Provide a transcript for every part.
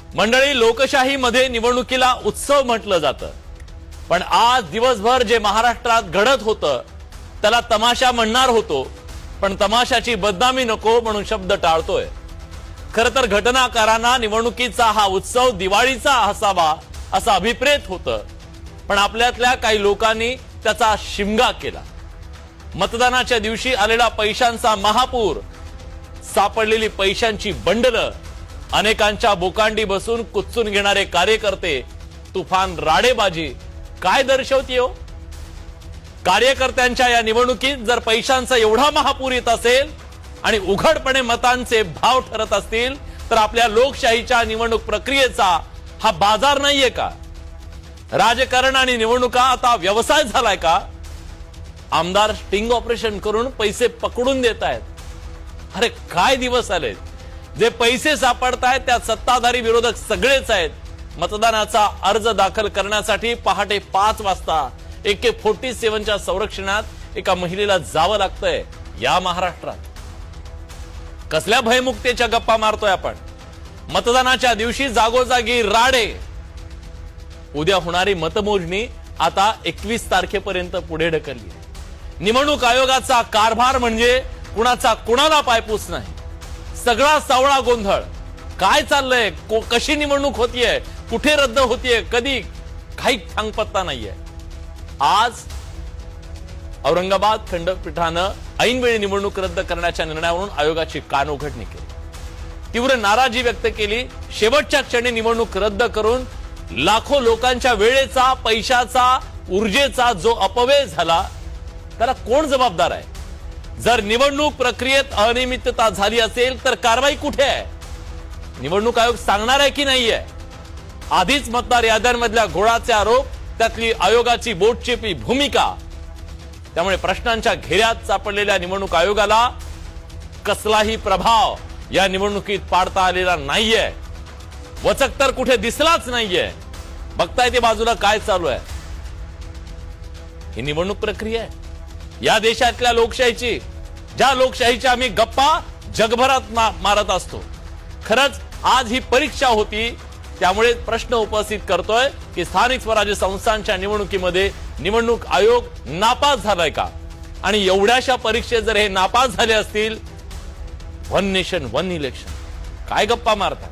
मंडळी, लोकशाहीमध्ये निवडणुकीला उत्सव म्हटलं जातं, पण आज दिवसभर जे महाराष्ट्रात घडत होतं त्याला तमाशा म्हणणार होतो, पण तमाशाची बदनामी नको म्हणून शब्द टाळतोय। खरं तर घटनाकारांना निवडणुकीचा हा उत्सव दिवाळीचा असावा असं अभिप्रेत होतं, पण आपल्यातल्या काही लोकांनी त्याचा शिमगा केला। मतदानाच्या दिवशी आलेला पैशांचा महापूर, सापडलेली पैशांची बंडलं, अनेकांच्या बोकांडी बसून कुचून घेणारे कार्यकर्ते, तुफान राडेबाजी काय दर्शवते हो? कार्यकर्त्यांच्या या निवडणुकीत जर पैशांचा एवढा महापूर येत असेल आणि उघडपणे मतांचे भाव ठरत असतील, तर आपल्या लोकशाहीच्या निवडणूक प्रक्रियेचा हा बाजार नाहीये का? राजकारण आणि निवडणुका आता व्यवसाय झालाय का? आमदार स्टिंग ऑपरेशन करून पैसे पकडून देत आहेत। अरे काय दिवस आले, जे पैसे सापडतायत त्यात सत्ताधारी विरोधक सगळेच आहेत। मतदानाचा अर्ज दाखल करण्यासाठी पहाटे 5 वाजता AK-47च्या संरक्षणात एका महिलेला जावं लागतंय। या महाराष्ट्रात कसल्या भयमुक्तेच्या गप्पा मारतोय आपण? मतदानाच्या दिवशी जागोजागी राडे। उद्या होणारी मतमोजणी आता 21 तारखेपर्यंत पुढे ढकलली। निवडणूक आयोगाचा कारभार म्हणजे कुणाचा कुणाला पायपूस नाही, सगळा सावळा गोंधळ। काय चाललंय, कशी निवडणूक होतीये, कुठे रद्द होतीये, कधी, काही सांगपत्ता नाहीये। आज औरंगाबाद खंडपीठानं ऐनवेळी निवडणूक रद्द करण्याच्या निर्णयावरून आयोगाची कानउघडणी केली, तीव्र नाराजी व्यक्त केली। शेवटच्या क्षणी निवडणूक रद्द करून लाखो लोकांच्या वेळेचा, पैशाचा, ऊर्जेचा जो अपव्यय झाला त्याला कोण जबाबदार आहे? जर निवडणूक प्रक्रियेत अनियमितता झाली असेल तर कारवाई कुठे आहे? निवडणूक आयोग सांगणार आहे की नाहीये? आधीच मतदार याद्यांमधल्या घोळाचे आरोप, त्यातली आयोगाची बोटचेपी भूमिका, त्यामुळे प्रश्नांच्या घेऱ्यात सापडलेल्या निवडणूक आयोगाला कसलाही प्रभाव या निवडणुकीत पाडता आलेला नाहीये। वचक तर कुठे दिसलाच नाहीये। बघताय ते बाजूला काय चालू आहे? ही निवडणूक प्रक्रिया आहे या देशातल्या लोकशाहीची, ज्या लोकशाहीच्या आम्ही गप्पा जगभरात मारत असतो। खरंच आज ही परीक्षा होती, त्यामुळे प्रश्न उपस्थित करतोय की स्थानिक स्वराज्य संस्थांच्या निवडणुकीमध्ये निवडणूक आयोग नापास झालाय का? आणि एवढ्याशा परीक्षेत जर हे नापास झाले असतील, वन नेशन वन इलेक्शन काय गप्पा मारतात?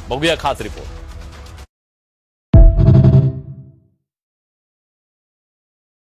बघूया खास रिपोर्ट।